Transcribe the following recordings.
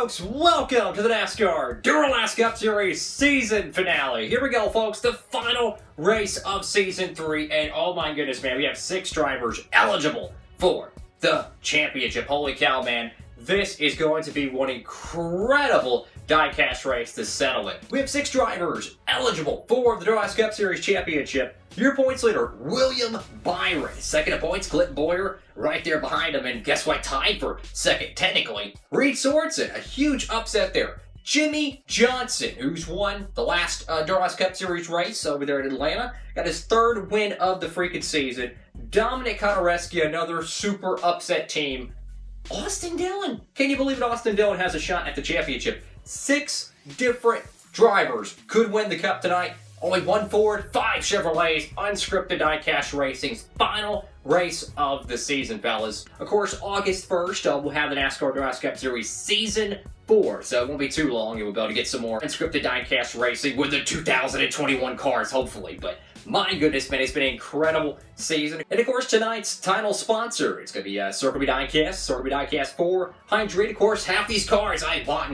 folks, welcome to the NASCAR Duralast Cup Series season finale. Here we go, folks, the final race of season 3, and oh my goodness, man, we have 6 drivers eligible for the championship. Holy cow, man, this is going to be one incredible diecast race to settle it. We have 6 drivers eligible for the Duralast Cup Series championship. Your points leader, William Byron. Second in points, Clint Boyer, right there behind him. And guess what? Tied for second, technically. Reed Sorensen, a huge upset there. Jimmy Johnson, who's won the last Duralast Cup Series race over there in Atlanta. Got his 3rd win of the freaking season. Dominic Kotareski, another super upset team. Austin Dillon. Can you believe it? Austin Dillon has a shot at the championship. 6 different drivers could win the Cup tonight. Only 1 Ford, 5 Chevrolets, Unscripted Diecast Racing's final race of the season, fellas. Of course, August 1st, we'll have the NASCAR Duralast Cup Series Season 4, so it won't be too long, and we'll be able to get some more Unscripted Diecast Racing with the 2021 cars, hopefully, but my goodness, man, it's been an incredible season. And of course, tonight's title sponsor, it's going to be Circlebdiecast, Circlebdiecast 400. Of course, half these cars I've bought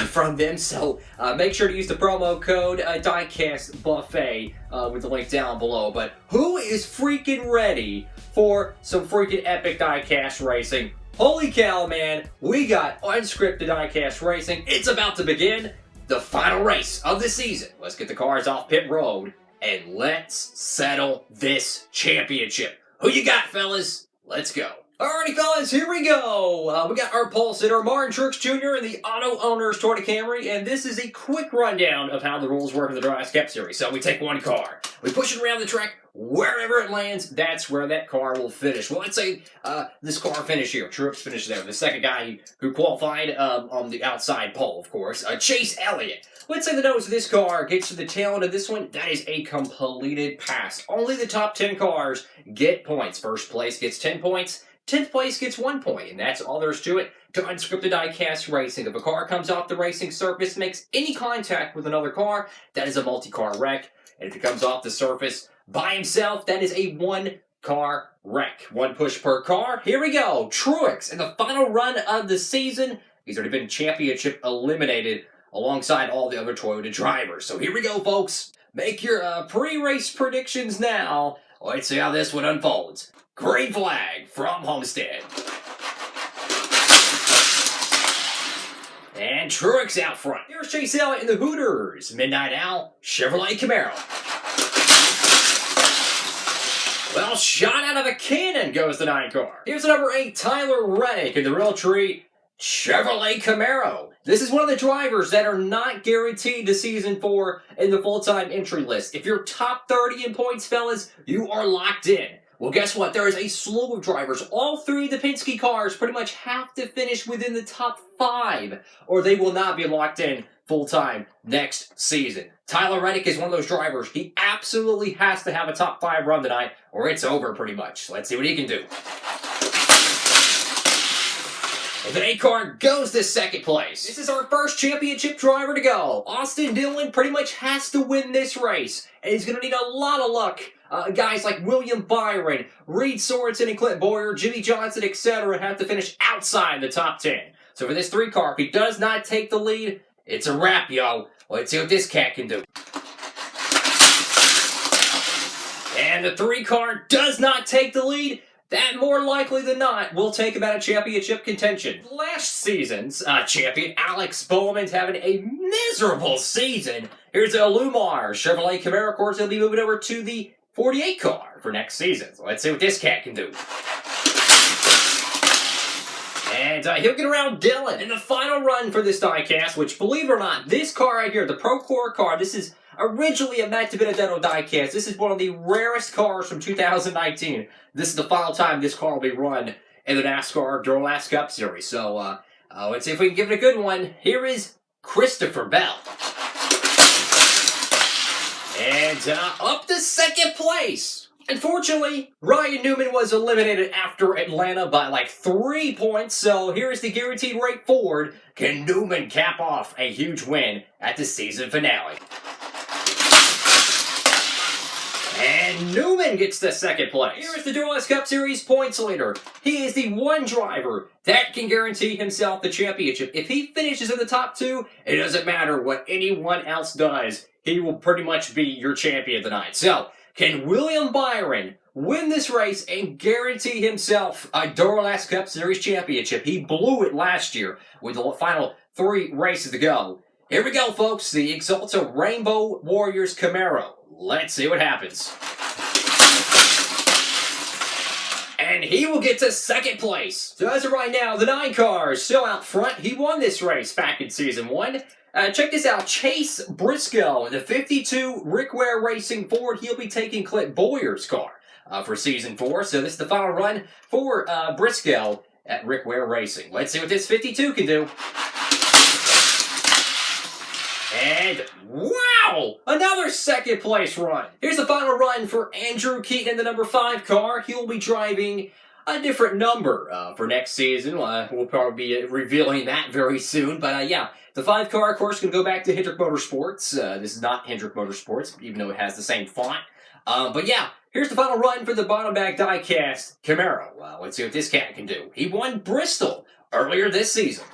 from them, so make sure to use the promo code Diecastbuffet with the link down below. But who is freaking ready for some freaking epic diecast racing? Holy cow, man, we got Unscripted Diecast Racing. It's about to begin the final race of the season. Let's get the cars off pit road. And let's settle this championship. Who you got, fellas? Let's go. Alrighty, fellas, here we go. We got our pole sitter, Martin Truex Jr. in the Auto Owners Toyota Camry, and this is a quick rundown of how the rules work in the Duralast Cup Series. So we take one car, we push it around the track, wherever it lands, that's where that car will finish. Well, let's say this car finished here. Truex finished there. The second guy who qualified on the outside pole, of course, Chase Elliott. Let's say the nose of this car gets to the tail end of this one. That is a completed pass. Only the top 10 cars get points. First place gets 10 points. 10th place gets 1 point. And that's all there is to it. To Unscripted Diecast Racing, if a car comes off the racing surface, makes any contact with another car, that is a multi-car wreck. And if it comes off the surface by himself, that is a 1-car wreck. 1 push per car. Here we go. Truex in the final run of the season. He's already been championship eliminated alongside all the other Toyota drivers. So here we go, folks. Make your pre-race predictions now. Let's see how this one unfolds. Green flag from Homestead. And Truex out front. Here's Chase Elliott in the Hooters. Midnight Owl, Chevrolet Camaro. Well, shot out of a cannon goes the 9 car. Here's the number 8, Tyler Reddick in the Real Tree, Chevrolet Camaro. This is one of the drivers that are not guaranteed to season 4 in the full-time entry list. If you're top 30 in points, fellas, you are locked in. Well, guess what? There is a slew of drivers. All 3 of the Penske cars pretty much have to finish within the top 5, or they will not be locked in full-time next season. Tyler Reddick is one of those drivers. He absolutely has to have a top 5 run tonight, or it's over pretty much. Let's see what he can do. And the 8 car goes to 2nd place. This is our first championship driver to go. Austin Dillon pretty much has to win this race. And he's going to need a lot of luck. Guys like William Byron, Reed Sorensen, and Clint Boyer, Jimmy Johnson, etc. have to finish outside the top 10. So for this 3 car, if he does not take the lead, it's a wrap, yo. Let's see what this cat can do. And the 3 car does not take the lead. That, more likely than not, will take him out of championship contention. Last season's champion, Alex Bowman's having a miserable season. Here's a Lumar Chevrolet Camaro. Of course, he'll be moving over to the 48 car for next season. So let's see what this cat can do. And he'll get around Dillon in the final run for this diecast, which, believe it or not, this car right here, the Procore car, this is originally a Matt Benedetto diecast. This is one of the rarest cars from 2019. This is the final time this car will be run in the NASCAR Duralast Cup Series. So, let's see if we can give it a good one. Here is Christopher Bell. And up to 2nd place. Unfortunately, Ryan Newman was eliminated after Atlanta by like 3 points. So here's the guaranteed rate Ford. Can Newman cap off a huge win at the season finale? And Newman again gets the second place. Here is the Duralast Cup Series points leader. He is the one driver that can guarantee himself the championship. If he finishes in the top 2, it doesn't matter what anyone else does. He will pretty much be your champion tonight. So, can William Byron win this race and guarantee himself a Duralast Cup Series championship? He blew it last year with the final 3 races to go. Here we go, folks. The Axalta Rainbow Warriors Camaro. Let's see what happens. And he will get to second place. So as of right now, the 9 car is still out front. He won this race back in Season 1. Check this out. Chase Briscoe in the 52 Rick Ware Racing Ford. He'll be taking Clint Boyer's car for Season 4. So this is the final run for Briscoe at Rick Ware Racing. Let's see what this 52 can do. And wow! Another second place run. Here's the final run for Andrew Keaton in the number 5 car. He'll be driving a different number for next season. We'll probably be revealing that very soon. But yeah, the 5 car, of course, going to go back to Hendrick Motorsports. This is not Hendrick Motorsports, even though it has the same font. But yeah, here's the final run for the bottom back diecast Camaro. Let's see what this cat can do. He won Bristol earlier this season.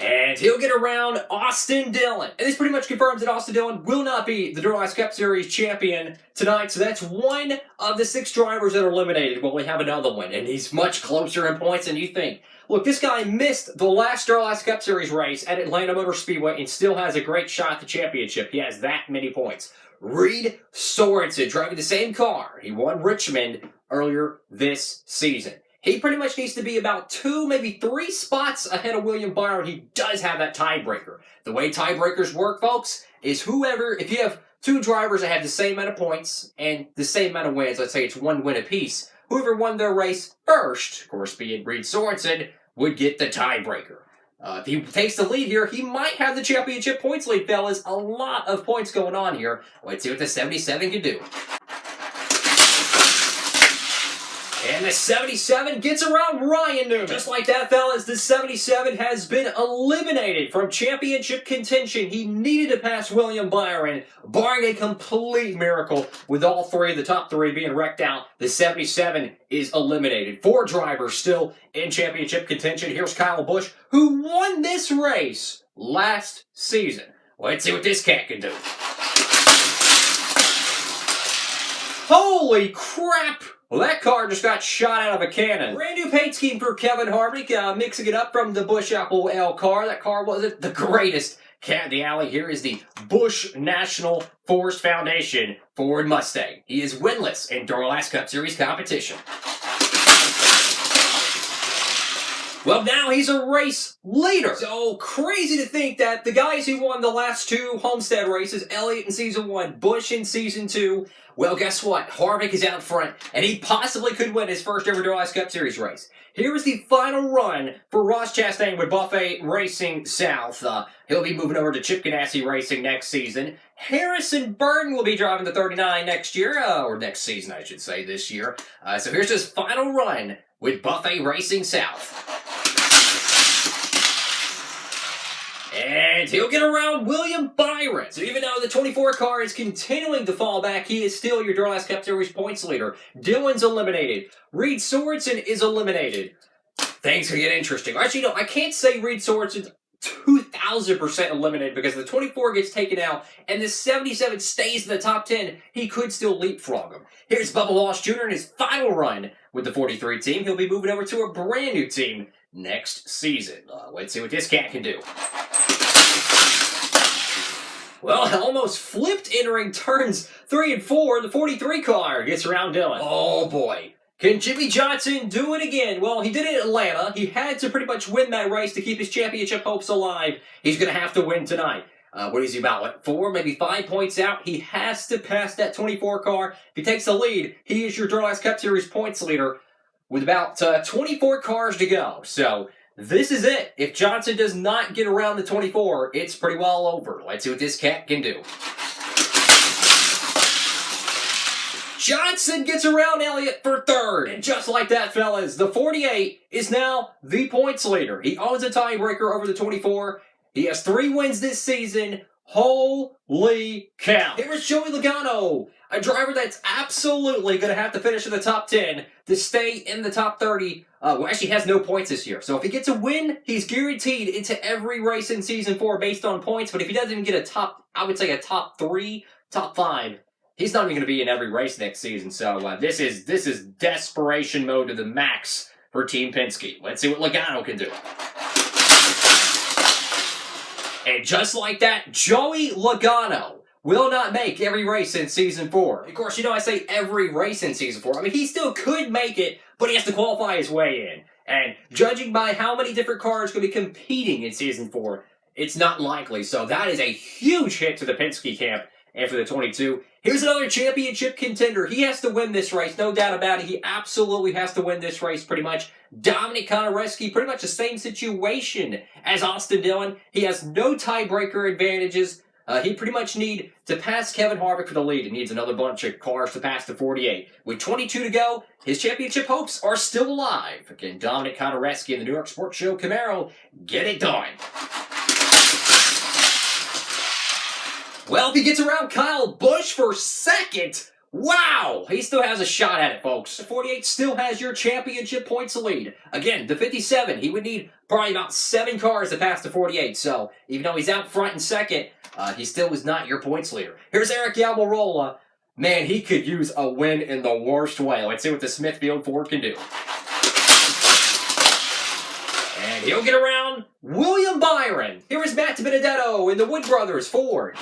And he'll get around Austin Dillon. And this pretty much confirms that Austin Dillon will not be the Duralast Cup Series champion tonight. So that's one of the 6 drivers that are eliminated. Well, we have another one, and he's much closer in points than you think. Look, this guy missed the last Duralast Cup Series race at Atlanta Motor Speedway and still has a great shot at the championship. He has that many points. Reed Sorensen, driving the same car. He won Richmond earlier this season. He pretty much needs to be about 2, maybe 3 spots ahead of William Byron. He does have that tiebreaker. The way tiebreakers work, folks, is whoever, if you have 2 drivers that have the same amount of points and the same amount of wins, let's say it's 1 win apiece, whoever won their race first, of course being Reed Sorensen, would get the tiebreaker. If he takes the lead here, he might have the championship points lead, fellas. A lot of points going on here. Let's see what the 77 can do. And the 77 gets around Ryan Newman. Just like that, fellas, the 77 has been eliminated from championship contention. He needed to pass William Byron, barring a complete miracle with all 3 of the top 3 being wrecked out. The 77 is eliminated. 4 drivers still in championship contention. Here's Kyle Busch, who won this race last season. Let's see what this cat can do. Holy crap! Well, that car just got shot out of a cannon. Brand new paint scheme for Kevin Harvick, mixing it up from the Busch Apple L car. That car wasn't the greatest cat in the alley. Here is the Busch National Forest Foundation Ford Mustang. He is winless in Duralast Cup Series competition. Well, now he's a race leader. So crazy to think that the guys who won the last 2 Homestead races, Elliott in Season 1, Busch in Season 2, well, guess what? Harvick is out front, and he possibly could win his first ever Duralast Cup Series race. Here is the final run for Ross Chastain with Buffet Racing South. He'll be moving over to Chip Ganassi Racing next season. Harrison Burton will be driving the 39 next year, or next season, I should say, this year. So here's his final run with Buffet Racing South. And he'll get around William Byron. So even though the 24 car is continuing to fall back, he is still your Duralast Cup Series points leader. Dillon's eliminated. Reed Sorensen is eliminated. Things could get interesting. Actually, no, I can't say Reed Sorensen's 2,000% eliminated because the 24 gets taken out and the 77 stays in the top 10. He could still leapfrog him. Here's Bubba Wallace Jr. in his final run with the 43 team. He'll be moving over to a brand new team next season. Let's see what this cat can do. Well, almost flipped entering turns 3 and 4. The 43 car gets around Dillon. Oh boy. Can Jimmy Johnson do it again? Well, he did it in Atlanta. He had to pretty much win that race to keep his championship hopes alive. He's going to have to win tonight. What is he about? Like 4, maybe 5 points out? He has to pass that 24 car. If he takes the lead, he is your Duralast Cup Series points leader with about 24 cars to go. So this is it. If Johnson does not get around the 24, it's pretty well over. Let's see what this cat can do. Johnson gets around Elliott for 3rd. And just like that, fellas, the 48 is now the points leader. He owns a tiebreaker over the 24. He has 3 wins this season. Holy cow. Here is Joey Logano, a driver that's absolutely going to have to finish in the top 10 to stay in the top 30. Well, actually has no points this year. So if he gets a win, he's guaranteed into every race in Season 4 based on points. But if he doesn't even get a top, I would say a top 3, top 5, he's not even going to be in every race next season. So this is desperation mode to the max for Team Penske. Let's see what Logano can do. And just like that, Joey Logano will not make every race in Season 4. Of course, you know I say every race in Season 4. I mean, he still could make it, but he has to qualify his way in. And judging by how many different cars could be competing in Season 4, it's not likely. So that is a huge hit to the Penske camp after the 22. Here's another championship contender. He has to win this race, no doubt about it. He absolutely has to win this race pretty much. Dominic Konarewski, pretty much the same situation as Austin Dillon. He has no tiebreaker advantages. He pretty much need to pass Kevin Harvick for the lead. He needs another bunch of cars to pass to 48. With 22 to go, his championship hopes are still alive. Again, Dominic Konarewski in the New York Sports Show Camaro, get it done. Well, if he gets around Kyle Busch for second, wow! He still has a shot at it, folks. The 48 still has your championship points lead. Again, the 57, he would need probably about 7 cars to pass the 48. So, even though he's out front in second, he still is not your points leader. Here's Eric Almirola. Man, he could use a win in the worst way. Let's see what the Smithfield Ford can do. And he'll get around William Byron. Here is Matt Benedetto in the Wood Brothers Ford.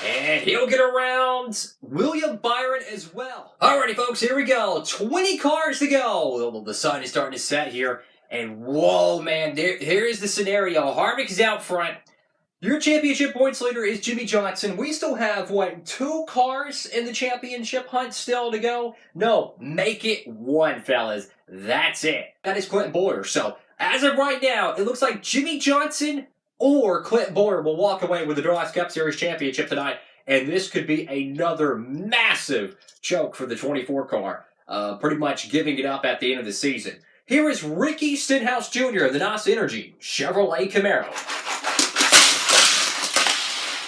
And he'll get around William Byron as well. Alrighty, folks, here we go. 20 cars to go. The sun is starting to set here. And whoa, man, here is the scenario. Harvick is out front. Your championship points leader is Jimmy Johnson. We still have, 2 cars in the championship hunt still to go? No, make it 1, fellas. That's it. That is Clinton Boyer. So, as of right now, it looks like Jimmy Johnson or Clinton Boyer will walk away with the Duralast Cup Series championship tonight. And this could be another massive choke for the 24 car. Pretty much giving it up at the end of the season. Here is Ricky Stenhouse Jr. of the NOS Energy Chevrolet Camaro.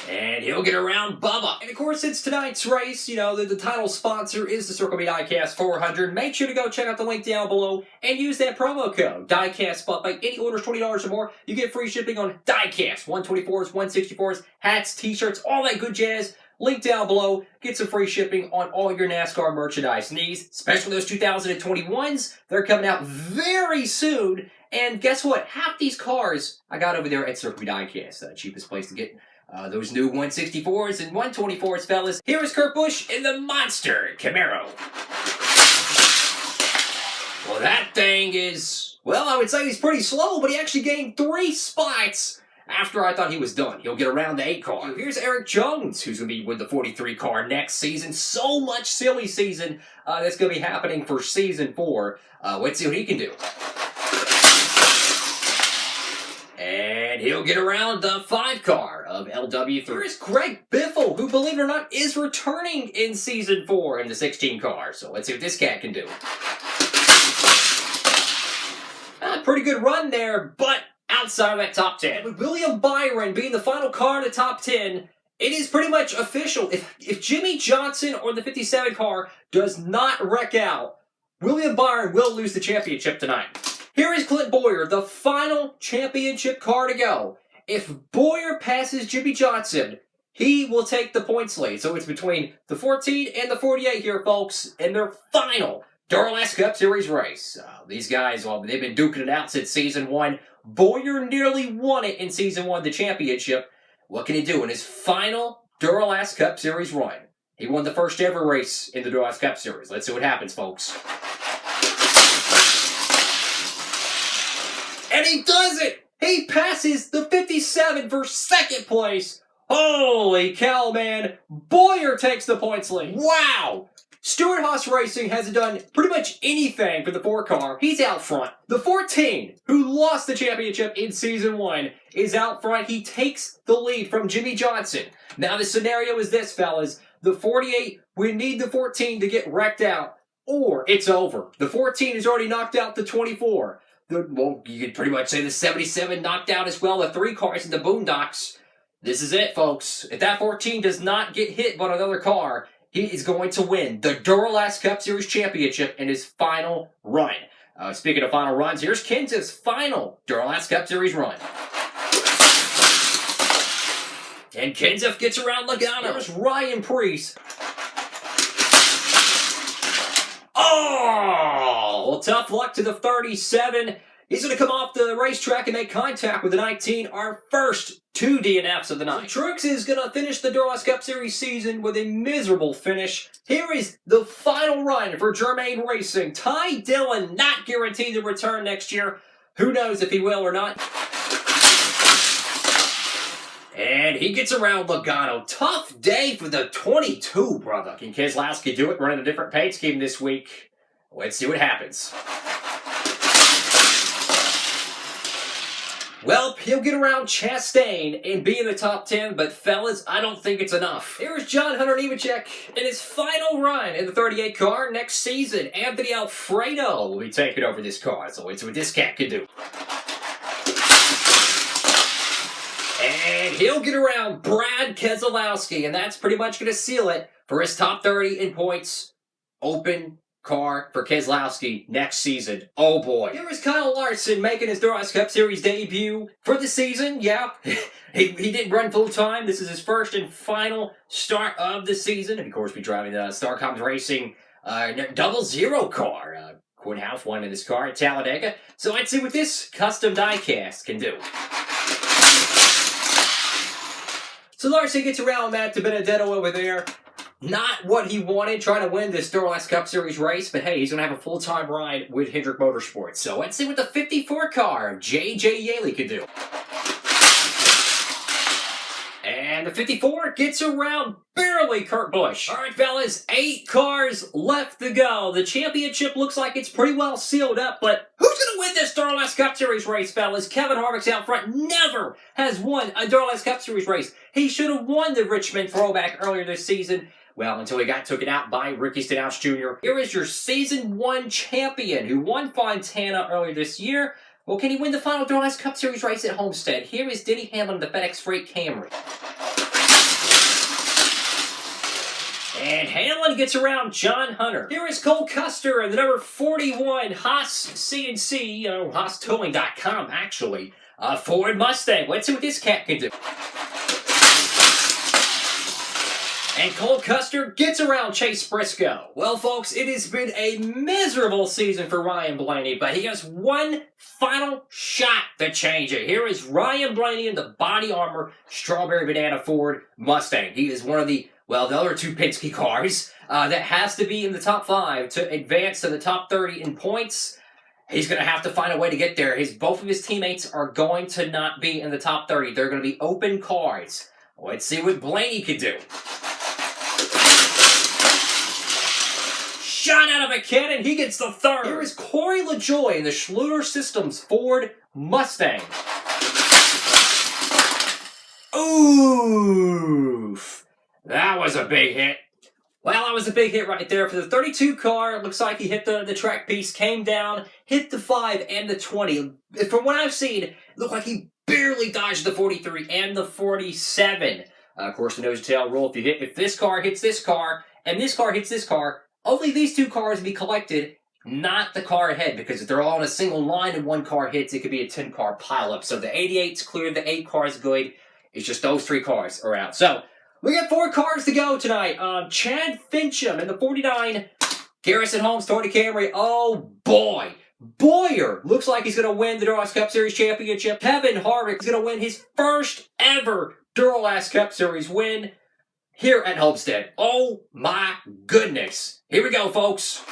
And he'll get around Bubba. And of course, it's tonight's race. You know, the title sponsor is the Circlebdiecast Diecast 400. Make sure to go check out the link down below and use that promo code DIECASTbuffet. Any orders $20 or more, you get free shipping on Diecast 124s, 164s, hats, t-shirts, all that good jazz. Link down below. Get some free shipping on all your NASCAR merchandise needs, especially those 2021s. They're coming out very soon. And guess what? Half these cars I got over there at Circlebdiecast Diecast, the cheapest place to get those new 164s and 124s, fellas. Here is Kurt Busch in the Monster Camaro. Well, that thing is, well, I would say he's pretty slow, but he actually gained 3 spots after I thought he was done. He'll get around the 8 car. Here's Eric Jones, who's going to be with the 43 car next season. So much silly season that's going to be happening for Season 4. Let's see what he can do. And he'll get around the 5 car of LW3. Here's Greg Biffle, who, believe it or not, is returning in Season 4 in the 16 car. So let's see what this cat can do. Pretty good run there, but outside of that top 10. With William Byron being the final car in the top 10, it is pretty much official. If Jimmy Johnson or the 57 car does not wreck out, William Byron will lose the championship tonight. Here is Clint Boyer, the final championship car to go. If Boyer passes Jimmy Johnson, he will take the points lead. So it's between the 14 and the 48 here, folks, in their final Duralast Cup Series race. These guys, well, they've been duking it out since Season 1. Boyer nearly won it in Season 1, the championship. What can he do in his final Duralast Cup Series run? He won the first ever race in the Duralast Cup Series. Let's see what happens, folks. And he does it! He passes the 57 for second place. Holy cow, man. Boyer takes the points lead. Wow! Stewart Haas Racing hasn't done pretty much anything for the 4 car. He's out front. The 14, who lost the championship in Season 1, is out front. He takes the lead from Jimmy Johnson. Now the scenario is this, fellas. The 48, we need the 14 to get wrecked out, or it's over. The 14 has already knocked out the 24. well, you could pretty much say the 77 knocked out as well, the 3 cars in the Boondocks. This is it, folks. If that 14 does not get hit by another car, he is going to win the Duralast Cup Series Championship in his final run. Speaking of final runs, here's Kenseth's final Duralast Cup Series run. And Kenseth gets around Logano. There's Ryan Preece. Oh! Well, tough luck to the 37. He's going to come off the racetrack and make contact with the 19, our first 2 DNFs of the night. So Truex is going to finish the Duralast Cup Series season with a miserable finish. Here is the final run for Germain Racing. Ty Dillon not guaranteed to return next year. Who knows if he will or not. And he gets around Logano. Tough day for the 22, brother. Can Keselowski do it running a different paint scheme this week? Let's see what happens. Well, he'll get around Chastain and be in the top 10, but fellas, I don't think it's enough. Here's John Hunter Nemechek in his final run in the 38 car next season. Anthony Alfredo will be taking over this car, so it's what this cat can do. And he'll get around Brad Keselowski, and that's pretty much going to seal it for his top 30 in points. Open car for Keselowski next season. Oh boy. Here is Kyle Larson making his Duralast Cup Series debut for the season. Yeah, he didn't run full time. This is his first and final start of the season. And of course, we're driving the Starcoms Racing 00 car. Quinn Houff won in this car at Talladega. So let's see what this custom diecast can do. So Larson gets around Matt DiBenedetto over there. Not what he wanted, trying to win this Duralast Cup Series race, but hey, he's going to have a full-time ride with Hendrick Motorsports. So let's see what the 54 car, J.J. Yaley, could do. And the 54 gets around barely Kurt Busch. All right, fellas, 8 cars left to go. The championship looks like it's pretty well sealed up, but who's going to win this Duralast Cup Series race, fellas? Kevin Harvick's out front never has won a Duralast Cup Series race. He should have won the Richmond Throwback earlier this season. Well, until he got taken out by Ricky Stenhouse Jr. Here is your Season 1 champion who won Fontana earlier this year. Well, can he win the final Duralast Cup Series race at Homestead? Here is Denny Hamlin, the FedEx Freight Camry. And Hamlin gets around John Hunter. Here is Cole Custer and the number 41 Haas CNC, HaasTowing.com actually, Ford Mustang. Let's see what this cat can do. And Cole Custer gets around Chase Briscoe. Well, folks, it has been a miserable season for Ryan Blaney, but he has one final shot to change it. Here is Ryan Blaney in the body armor Strawberry Banana Ford Mustang. He is one of the other 2 Penske cars that has to be in the top 5 to advance to the top 30 in points. He's going to have to find a way to get there. Both of his teammates are going to not be in the top 30. They're going to be open cars. Let's see what Blaney can do. Shot out of a cannon, he gets the 3rd. Here is Corey LaJoie in the Schluter Systems Ford Mustang. Oof. That was a big hit. Well, that was a big hit right there for the 32 car. It looks like he hit the track piece, came down, hit the 5 and the 20. From what I've seen, it looked like he barely dodged the 43 and the 47. Of course, the nose and tail rule, if this car hits this car, and this car hits this car, only these 2 cars be collected, not the car ahead, because if they're all in a single line and 1 car hits, it could be a 10-car pileup. So the 88's clear, the 8 cars good. It's just those 3 cars are out. So we got 4 cars to go tonight. Chad Fincham in the 49, Garrison Holmes, Tony Camry. Oh boy, Boyer looks like he's going to win the Duralast Cup Series championship. Kevin Harvick is going to win his first ever Duralast Cup Series win here at Homestead. Oh my goodness. Here we go, folks.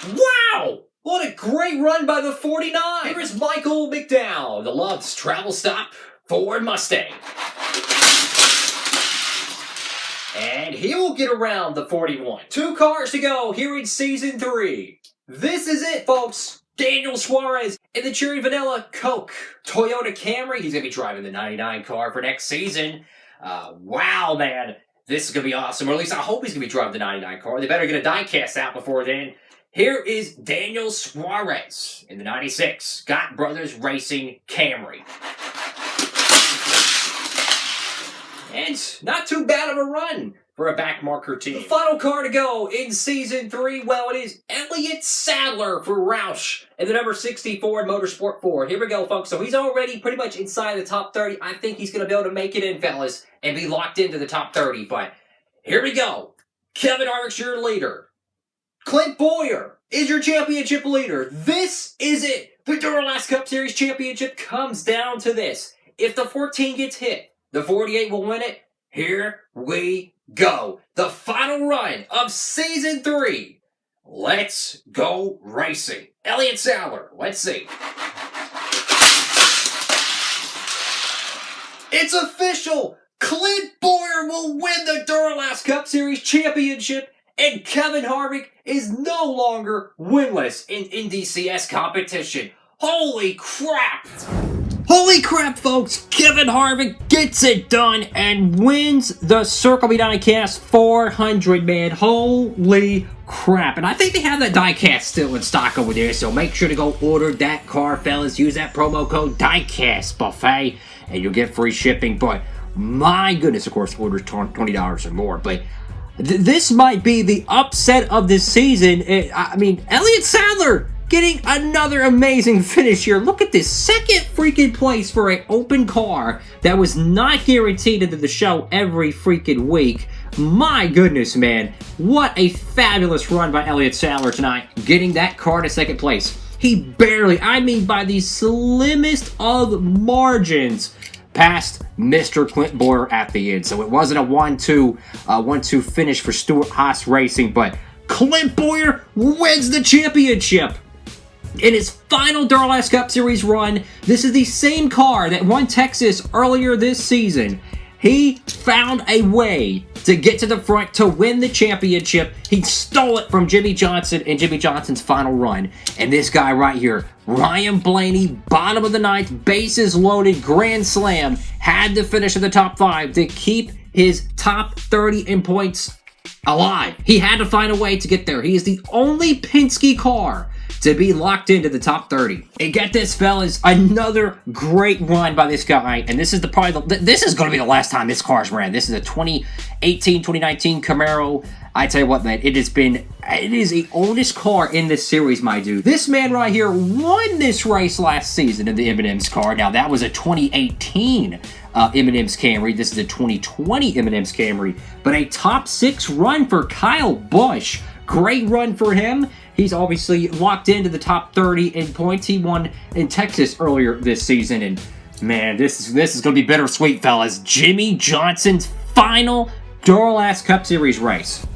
Wow! What a great run by the 49. Here is Michael McDowell, the Love's Travel Stop Ford Mustang. And he will get around the 41. 2 cars to go here in Season 3. This is it, folks. Daniel Suarez in the Cherry Vanilla Coke Toyota Camry. He's going to be driving the 99 car for next season. Wow, man. This is going to be awesome. Or at least I hope he's going to be driving the 99 car. They better get a diecast out before then. Here is Daniel Suarez in the 96 Scott Brothers Racing Camry. And not too bad of a run for a backmarker team. The final car to go in Season 3, well, it is Elliott Sadler for Roush in the number 64 in Motorsport 4. Here we go, folks. So he's already pretty much inside the top 30. I think he's going to be able to make it in, fellas, and be locked into the top 30. But here we go. Kevin Harvick's your leader. Clint Boyer is your championship leader. This is it. The Duralast Cup Series Championship comes down to this. If the 14 gets hit, the 48 will win it. Here we go. The final run of Season 3. Let's go racing. Elliott Sadler, let's see. It's official. Clint Boyer will win the Duralast Cup Series Championship, and Kevin Harvick is no longer winless in NDCS competition. Holy crap! Holy crap, folks! Kevin Harvick gets it done and wins the Circlebdiecast Diecast 400, man. Holy crap. And I think they have that diecast still in stock over there, so make sure to go order that car, fellas. Use that promo code Diecastbuffet, and you'll get free shipping. But my goodness, of course, orders $20 or more. But this might be the upset of this season. I mean, Elliott Sadler getting another amazing finish here. Look at this, second freaking place for an open car that was not guaranteed into the show every freaking week. My goodness, man. What a fabulous run by Elliott Sadler tonight, getting that car to second place. He barely, I mean by the slimmest of margins, passed Mr. Clint Boyer at the end. So it wasn't a 1-2 finish for Stuart Haas Racing, but Clint Boyer wins the championship. In his final Duralast Cup Series run, this is the same car that won Texas earlier this season. He found a way to get to the front to win the championship. He stole it from Jimmy Johnson in Jimmy Johnson's final run. And this guy right here, Ryan Blaney, bottom of the ninth, bases loaded, grand slam, had to finish in the top 5 to keep his top 30 in points alive. He had to find a way to get there. He is the only Penske car to be locked into the top 30. And get this, fellas, another great run by this guy. And this is this is going to be the last time this car's ran. This is a 2018-2019 Camaro. I tell you what, man, it is the oldest car in this series, my dude. This man right here won this race last season in the M&M's car. Now, that was a 2018 M&M's Camry. This is a 2020 M&M's Camry. But a top 6 run for Kyle Busch. Great run for him. He's obviously locked into the top 30 in points. He won in Texas earlier this season. And, man, this is going to be bittersweet, fellas. Jimmy Johnson's final Duralast Cup Series race.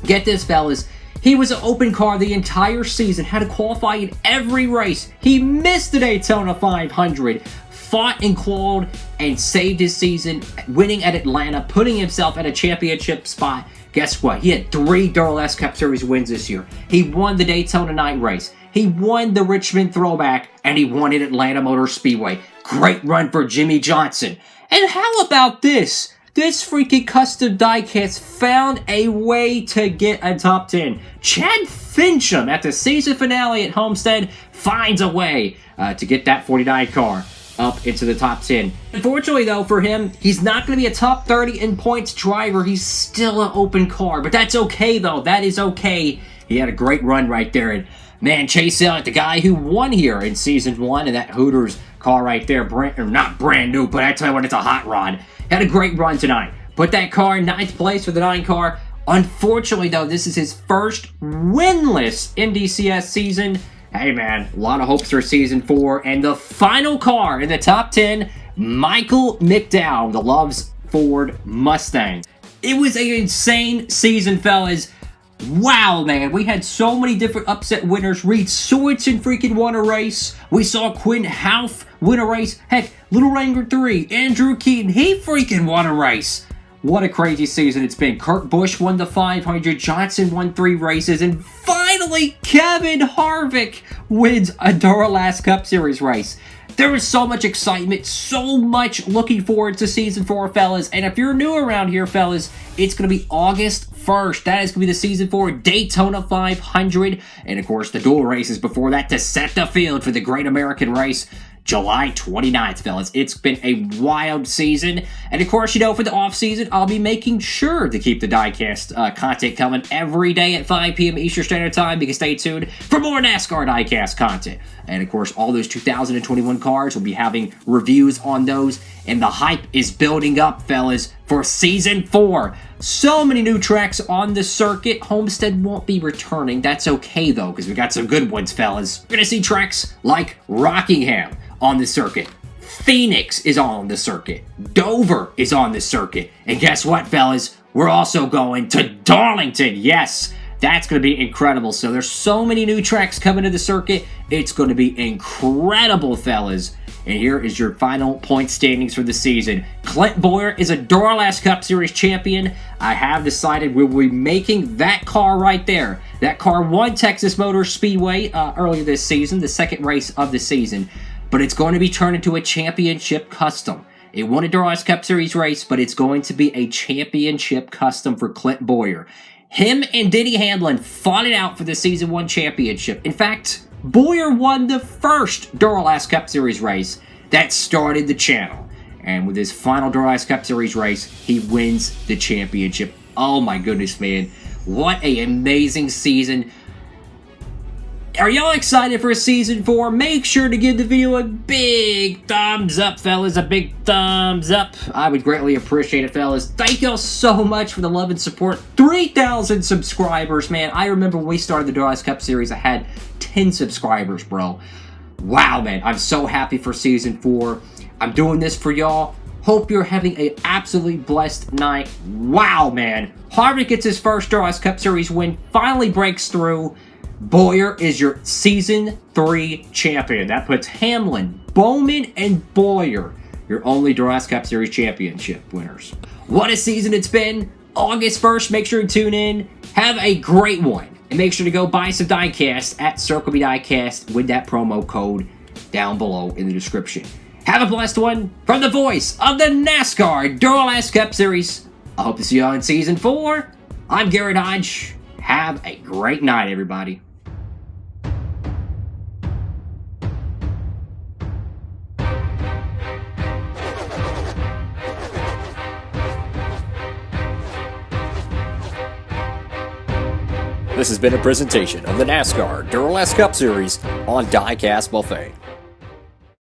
Get this, fellas. He was an open car the entire season. Had to qualify in every race. He missed the Daytona 500. Fought and clawed and saved his season, winning at Atlanta, putting himself at a championship spot. Guess what? He had 3 Duralast Cup Series wins this year. He won the Daytona night race. He won the Richmond Throwback, and he won at Atlanta Motor Speedway. Great run for Jimmy Johnson. And how about this? This freaking custom diecast found a way to get a top 10. Chad Fincham at the season finale at Homestead finds a way to get that 49 car up into the top 10. Unfortunately, though, for him, he's not going to be a top 30 in points driver. He's still an open car, but that's okay, though. That is okay. He had a great run right there. And, man, Chase Elliott, the guy who won here in Season 1, and that Hooters car right there, not brand new, but I tell you what, it's a hot rod. Had a great run tonight. Put that car in 9th place for the 9 car. Unfortunately, though, this is his first winless NDCS season. Hey, man, a lot of hopes for Season 4. And the final car in the top 10, Michael McDowell, the Love's Ford Mustang. It was an insane season, fellas. Wow, man, we had so many different upset winners. Reed Sorensen freaking won a race. We saw Quinn Houff win a race. Heck, Little Ranger 3, Andrew Keaton, he freaking won a race. What a crazy season it's been. Kurt Busch won the 500. Johnson won 3 races. And finally, Kevin Harvick wins a Duralast Cup Series race. There is so much excitement, so much looking forward to Season 4, fellas. And if you're new around here, fellas, it's going to be August 1st. That is going to be the Season 4 Daytona 500. And, of course, the dual races before that to set the field for the Great American Race. July 29th, fellas. It's been a wild season. And, of course, you know, for the off-season, I'll be making sure to keep the Diecast content coming every day at 5 p.m. Eastern Standard Time. You can stay tuned for more NASCAR Diecast content. And, of course, all those 2021 cars, we'll be having reviews on those. And the hype is building up, fellas, for Season 4. So many new tracks on the circuit. Homestead won't be returning. That's okay, though, because we got some good ones, fellas. We're going to see tracks like Rockingham on the circuit. Phoenix is on the circuit. Dover is on the circuit. And guess what, fellas? We're also going to Darlington. Yes, that's going to be incredible. So there's so many new tracks coming to the circuit. It's going to be incredible, fellas. And here is your final point standings for the season. Clint Bowyer is a Duralast Cup Series champion. I have decided we'll be making that car right there. That car won Texas Motor Speedway earlier this season, the second race of the season. But it's going to be turned into a championship custom. It won a Duralast Cup Series race, but it's going to be a championship custom for Clint Bowyer. Him and Denny Hamlin fought it out for the Season 1 championship. In fact, Bowyer won the first Duralast Cup Series race that started the channel. And with his final Duralast Cup Series race, he wins the championship. Oh my goodness, man. What an amazing season. Are y'all excited for Season 4? Make sure to give the video a big thumbs up, fellas. A big thumbs up. I would greatly appreciate it, fellas. Thank y'all so much for the love and support. 3,000 subscribers, man. I remember when we started the Duralast Cup Series, I had 10 subscribers, bro. Wow, man. I'm so happy for Season 4. I'm doing this for y'all. Hope you're having an absolutely blessed night. Wow, man. Harvick gets his first Duralast Cup Series win. Finally breaks through. Bowyer is your Season 3 champion. That puts Hamlin, Bowman, and Bowyer your only Duralast Cup Series championship winners. What a season it's been. August 1st, make sure to tune in. Have a great one. And make sure to go buy some Diecast at Circlebdiecast with that promo code down below in the description. Have a blessed one from the voice of the NASCAR Duralast Cup Series. I hope to see you all in Season 4. I'm Garrett Hodge. Have a great night, everybody. This has been a presentation of the NASCAR Duralast Cup Series on Diecastbuffet.